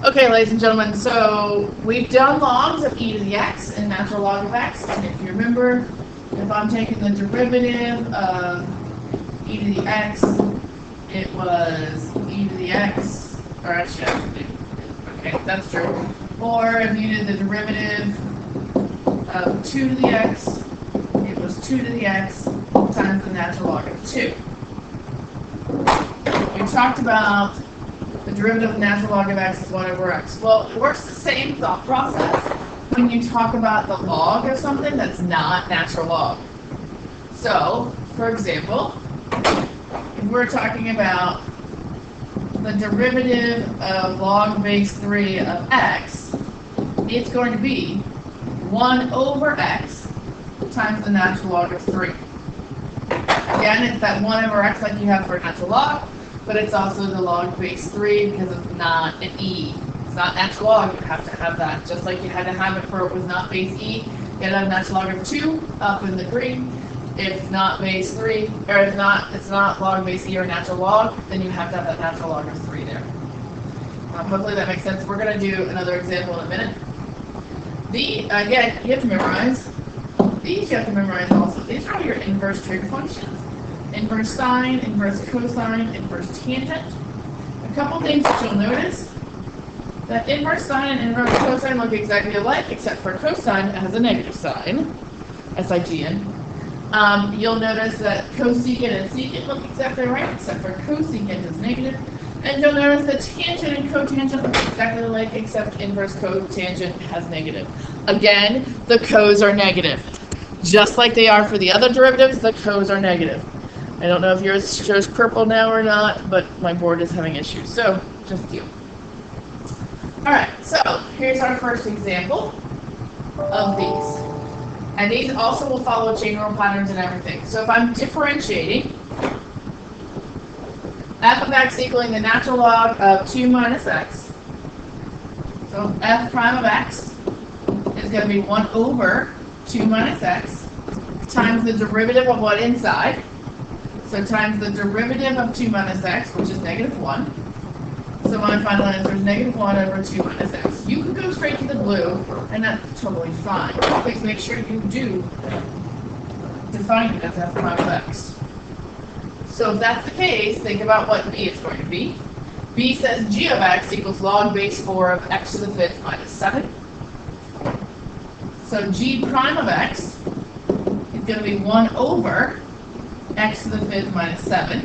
Okay, ladies and gentlemen, so we've done logs of e to the x and natural log of x. And if you remember, if I'm taking the derivative of e to the x, it was e to the x, or actually, okay, that's true. Or if you did the derivative of 2 to the x, it was 2 to the x times the natural log of 2. We talked about the derivative of natural log of x is 1 over x. Well, it works the same thought process when you talk about the log of something that's not natural log. So, for example, if we're talking about the derivative of log base 3 of x, it's going to be 1 over x times the natural log of 3. Again, it's that 1 over x like you have for a natural log, but it's also the log base 3 because it's not an e. It's not natural log, you have to have that. Just like you had to have it for it was not base e, you had to have natural log of 2 up in the green. If it's not base 3, or it's not log base e or natural log, then you have to have that natural log of 3 there. Hopefully that makes sense. We're going to do another example in a minute. Again, you have to memorize. These you have to memorize also. These are all your inverse trig functions. Inverse sine, inverse cosine, inverse tangent. A couple things that you'll notice. That inverse sine and inverse cosine look exactly alike, except for cosine has a negative sign. S-I-G-N. You'll notice that cosecant and secant look exactly right, except for cosecant is negative. And you'll notice that tangent and cotangent look exactly alike, except inverse cotangent has negative. Again, the cos are negative. Just like they are for the other derivatives, the cos are negative. I don't know if yours shows purple now or not, but my board is having issues, so just deal. Alright, so here's our first example of these. And these also will follow chain rule patterns and everything. So if I'm differentiating f of x equaling the natural log of 2 minus x, so f prime of x is going to be 1 over 2 minus x times the derivative of what inside. So times the derivative of 2 minus x, which is negative 1. So my final answer is negative 1 over 2 minus x. You can go straight to the blue, and that's totally fine. Please make sure you do define it as f prime of x. So if that's the case, think about what b is going to be. b says g of x equals log base 4 of x to the 5th minus 7. So g prime of x is going to be 1 over x to the 5th minus 7.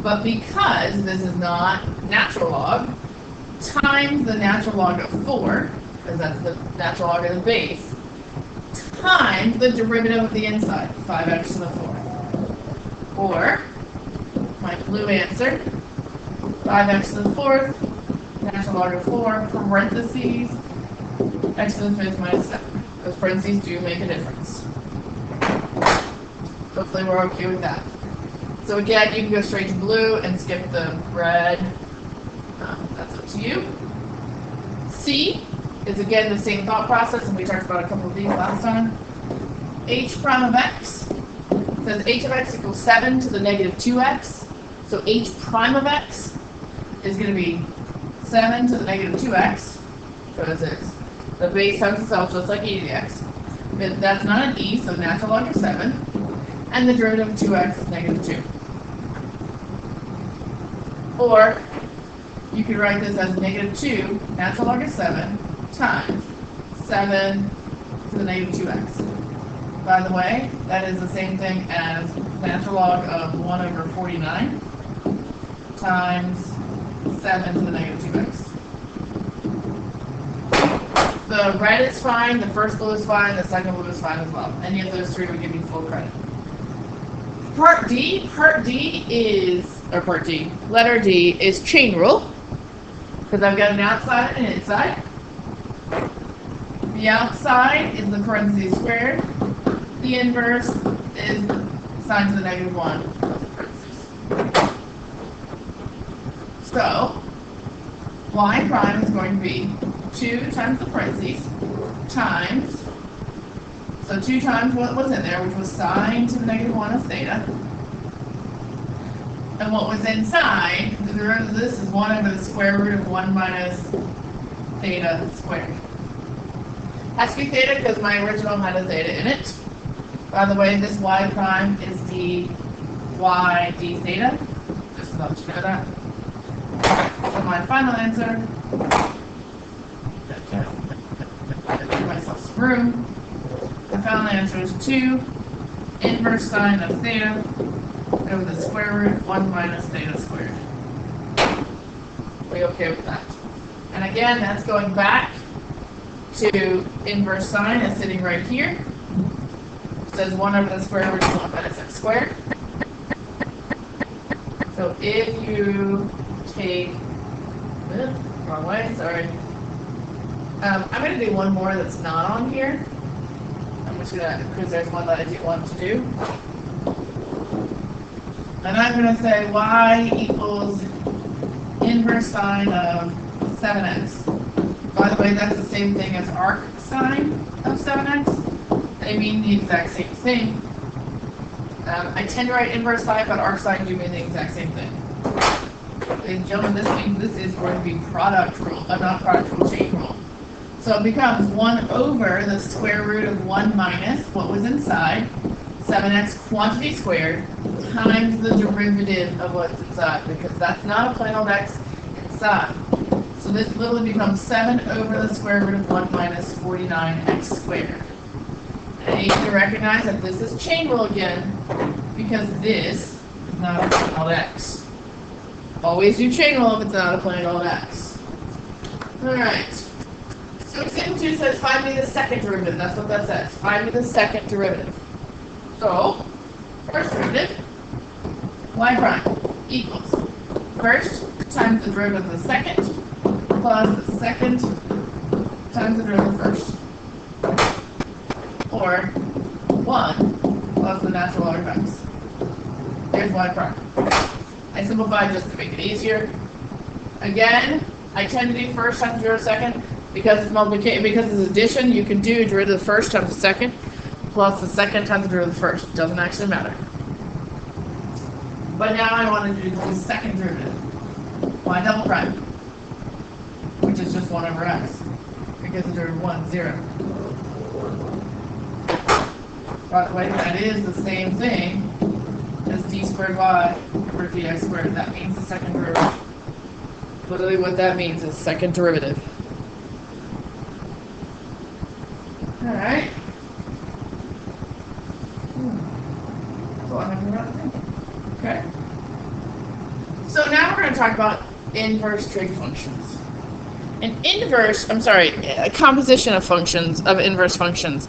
But because this is not natural log, times the natural log of 4, because that's the natural log of the base, times the derivative of the inside, 5x to the 4th. Or, my blue answer, 5x to the 4th, natural log of 4, parentheses, x to the 5th minus 7. Those parentheses do make a difference. Hopefully we're okay with that. So again, you can go straight to blue and skip the red. That's up to you. C is again the same thought process, and we talked about a couple of these last time. H prime of x says h of x equals 7 to the negative 2x. So h prime of x is going to be 7 to the negative 2x, because it's the base times itself, just like e to the x. But that's not an e, so natural log of 7. And the derivative of 2x is negative 2. Or, you could write this as negative 2, natural log of 7, times 7 to the negative 2x. By the way, that is the same thing as natural log of 1 over 49 times 7 to the negative 2x. The red is fine, the first blue is fine, the second blue is fine as well. Any of those three would give you full credit. Letter D is chain rule, because I've got an outside and an inside. The outside is the parentheses squared. The inverse is sine to the negative 1 of the parentheses. So, y prime is going to be 2 times the parentheses times, so 2 times what was in there, which was sine to the negative 1 of theta. And what was inside, derivative of this is 1 over the square root of 1 minus theta squared. Has to be theta because my original had a theta in it. By the way, this y prime is dy d theta. Just to let you know that. So my final answer, give myself some room. The final answer is 2 inverse sine of theta over the square root of 1 minus theta squared. Are we okay with that? And again, that's going back to inverse sine is sitting right here. It says 1 over the square root of 1 minus x squared. So if you take, wrong way, sorry. I'm going to do one more that's not on here. I'm just going to, because there's one that I do want to do. And I'm going to say y equals inverse sine of 7x. By the way, that's the same thing as arc sine of 7x. They mean the exact same thing. I tend to write inverse sine, but arc sine do mean the exact same thing. Ladies and gentlemen, this means this is going to be product rule, not product rule, chain rule. So it becomes 1 over the square root of 1 minus what was inside, 7x quantity squared, times the derivative of what's inside, because that's not a plain old x inside. So this literally becomes 7 over the square root of 1 minus 49x squared. And I need you to recognize that this is chain rule again, because this is not a plain old x. Always do chain rule if it's not a plain old x. Alright. So example 2 says find me the second derivative. That's what that says. Find me the second derivative. So, first derivative, y prime equals first times the derivative of the second plus the second times the derivative of the first. Or 1 plus the natural log of x. Here's y prime. I simplified just to make it easier. Again, I tend to do first times the second because it's multiplication. Because it's addition, you can do derivative of the first times the second plus the second times the derivative of the first. It doesn't actually matter. But now I want to do the second derivative. Y double prime, which is just 1 over x, because the derivative of 1 is 0. By the way, that is the same thing as d squared y over dx squared. That means the second derivative. Literally what that means is second derivative. Alright. That's all I have to write. Okay. So now we're going to talk about inverse trig functions. A composition of functions, of inverse functions.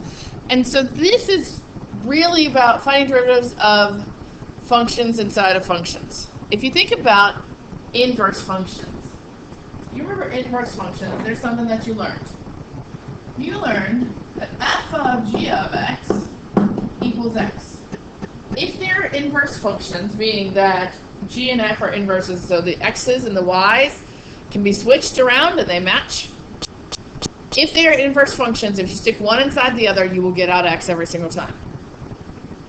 And so this is really about finding derivatives of functions inside of functions. If you think about inverse functions, you remember inverse functions, there's something that you learned. You learned that f of g of x equals x. If they're inverse functions, meaning that g and f are inverses, so the x's and the y's can be switched around and they match. If they are inverse functions, if you stick one inside the other, you will get out x every single time.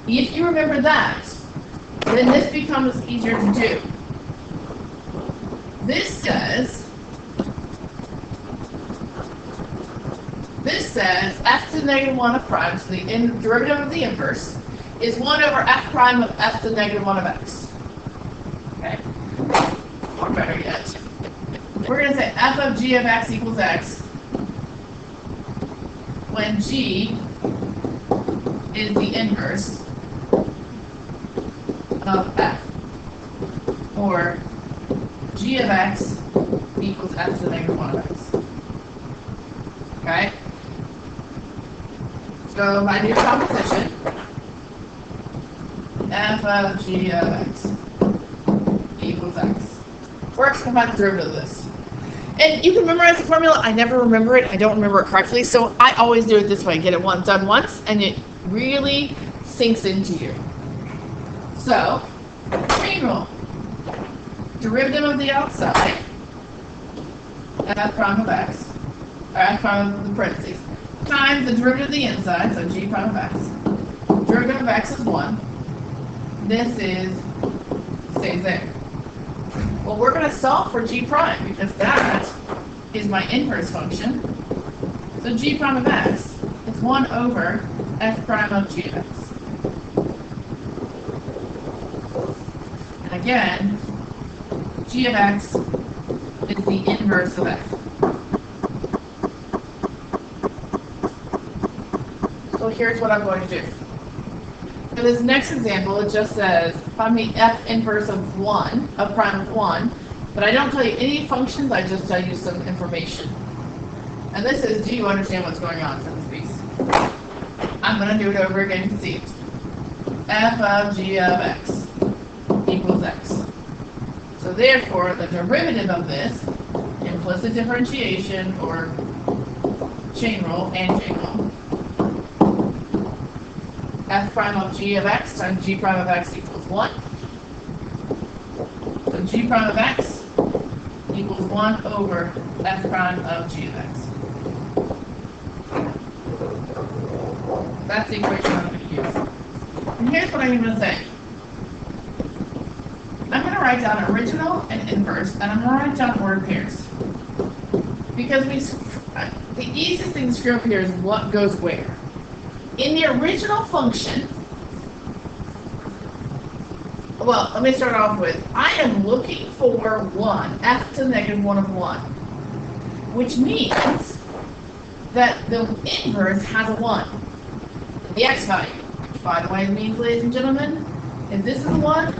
If you remember that, then this becomes easier to do. This says f to the negative 1 of prime, so the derivative of the inverse, is 1 over f prime of f to the negative 1 of x. Okay? Or better yet, we're going to say f of g of x equals x when g is the inverse of f, or g of x equals f to the negative 1 of x. Okay? So if I do composition, f of g of x equals x. Works to find the derivative of this. And you can memorize the formula. I never remember it. I don't remember it correctly. So I always do it this way. Get it done once, and it really sinks into you. So, chain rule. Derivative of the outside, f prime of x, or f prime of the parentheses, times the derivative of the inside, so g prime of x. Derivative of x is 1. This is, stays there. Well, we're going to solve for g prime because that is my inverse function. So g prime of x is 1 over f prime of g of x. And again, g of x is the inverse of f. So here's what I'm going to do. In this next example, it just says, find the f inverse of 1, of prime of 1, but I don't tell you any functions, I just tell you some information. And this is, do you understand what's going on for this piece? I'm going to do it over again to see it. F of g of x equals x. So therefore, the derivative of this, implicit differentiation, or chain rule, and chain rule, f prime of g of x times g prime of x equals 1. So g prime of x equals 1 over f prime of g of x. That's the equation I'm going to use. And here's what I'm going to say. I'm going to write down original and inverse, and I'm going to write down ordered pairs. Because the easiest thing to screw up here is what goes where. In the original function, well, let me start off with, I am looking for 1, f to the negative 1 of 1, which means that the inverse has a 1, the x value, which by the way means, ladies and gentlemen, if this is a 1,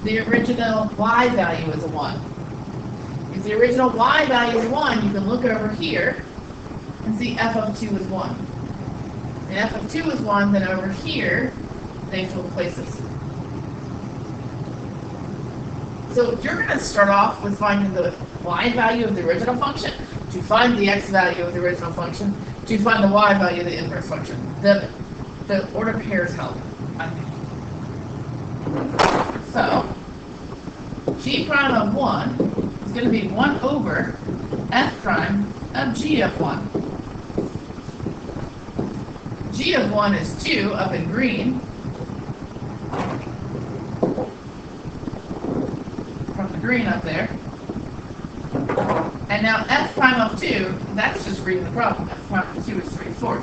the original y value is a 1. If the original y value is 1, you can look over here and see f of 2 is 1. And f of 2 is 1, then over here, they flip places. So you're going to start off with finding the y value of the original function, to find the x value of the original function, to find the y value of the inverse function. The order pairs help, I think. So, g prime of 1 is going to be 1 over f prime of g of 1. G of 1 is 2 up in green. From the green up there. And now f prime of 2, that's just reading the problem. F prime of 2 is 3/4.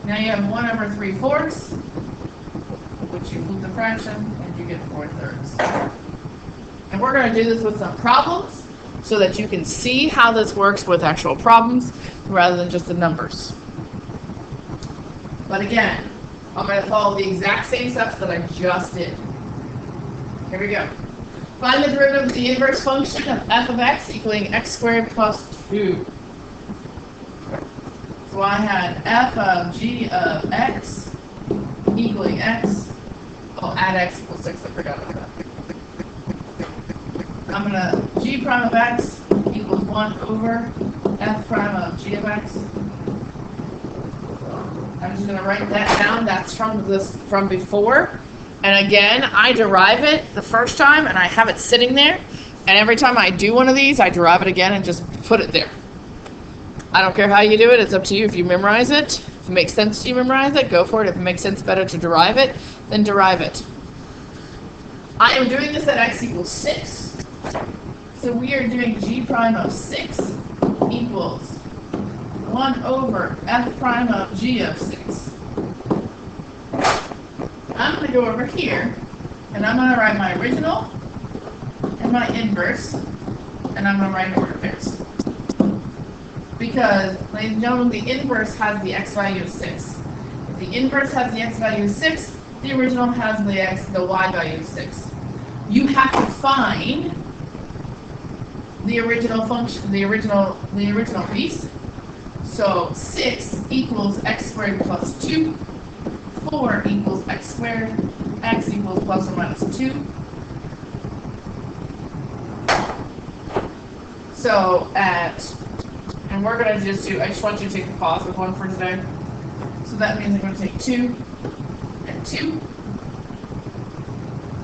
Now you have 1 over 3/4, which you flip the fraction, and you get 4/3. And we're going to do this with some problems so that you can see how this works with actual problems rather than just the numbers. But again, I'm going to follow the exact same steps that I just did. Here we go. Find the derivative of the inverse function of f of x equaling x squared plus 2. So I had f of g of x equaling x. Oh, add x equals 6. I forgot about that. I'm going to g prime of x equals 1 over f prime of g of x. I'm just going to write that down. That's from before. And again, I derive it the first time, and I have it sitting there. And every time I do one of these, I derive it again and just put it there. I don't care how you do it. It's up to you. If you memorize it, if it makes sense to you memorize it, go for it. If it makes sense better to derive it, then derive it. I am doing this at x equals 6. So we are doing g prime of 6 equals 1 over f prime of g of 6. I'm going to go over here, and I'm going to write my original and my inverse, and I'm going to write order pairs. Because, ladies and gentlemen, the inverse has the x value of 6. If the inverse has the x value of 6, the original has the y value of 6. You have to find the original function, the original piece. So 6 equals x squared plus 2. 4 equals x squared. X equals plus or minus 2. So and we're going to just do, I just want you to take the positive one for today. So that means I'm going to take 2 and 2.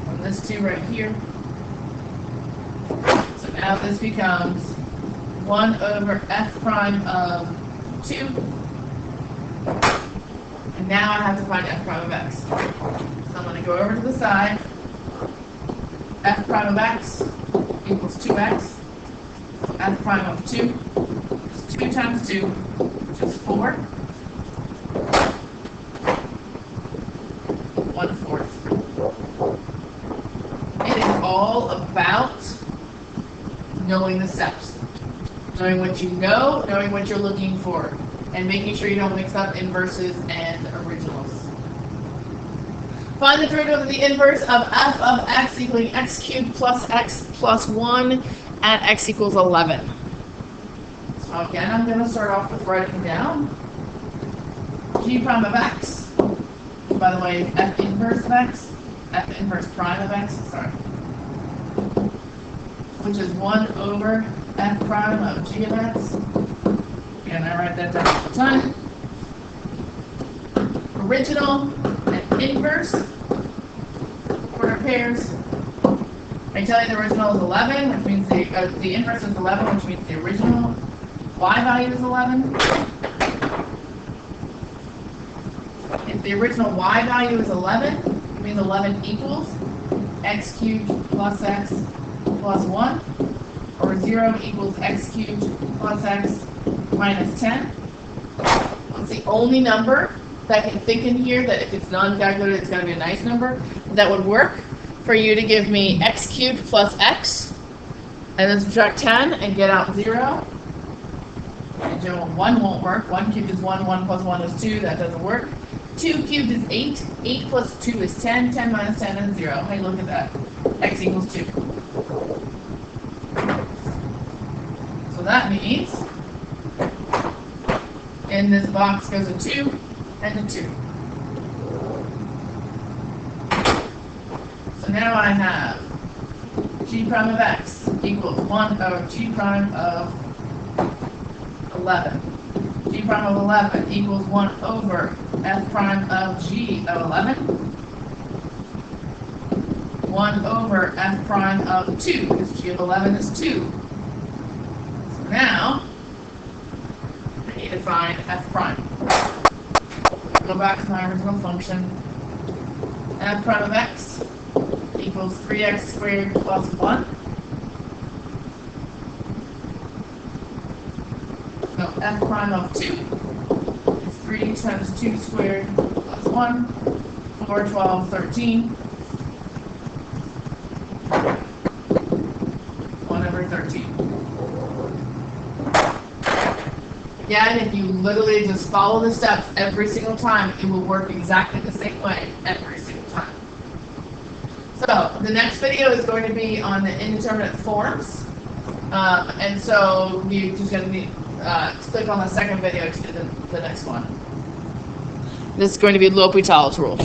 And this 2 right here. So now this becomes 1 over f prime of 2. And now I have to find f prime of x. So I'm going to go over to the side. F prime of x equals 2x. F prime of 2 is 2 times 2, which is 4. 1/4. It is all about knowing the steps. Knowing what you know, knowing what you're looking for, and making sure you don't mix up inverses and originals. Find the derivative of the inverse of f of x equaling x cubed plus x plus 1 at x equals 11. So again, I'm going to start off with writing down g prime of x. By the way, f inverse of x, f inverse prime of x, sorry, which is 1 over f prime of g of x. And I write that down all the time. Original and inverse order pairs. I tell you the original is 11, which means the inverse is 11, which means the original y value is 11. If the original y value is 11, it means 11 equals x cubed plus x plus 1, or 0 equals x cubed plus x minus 10. It's the only number that I can think in here that if it's non-calculated, it's got to be a nice number. That would work for you to give me x cubed plus x, and then subtract 10 and get out 0. And 1 won't work. 1 cubed is 1, 1 plus 1 is 2, that doesn't work. 2 cubed is 8, 8 plus 2 is 10, 10 minus 10 is 0. Hey, look at that. X equals 2. So that means in this box goes a 2 and a 2. So now I have g prime of x equals 1 over g prime of 11. G prime of 11 equals 1 over f prime of g of 11. 1 over f prime of 2, because g of 11 is 2. So now, I need to find f prime. Go back to my original function. F prime of x equals 3x squared plus 1. No, f prime of 2 is 3 times 2 squared plus 1, 4, 12, 13. 1 over 13. Again, if you literally just follow the steps every single time, it will work exactly the same way every single time. So, the next video is going to be on the indeterminate forms. And so, you're just going to click on the second video to do the next one. This is going to be L'Hopital's rule.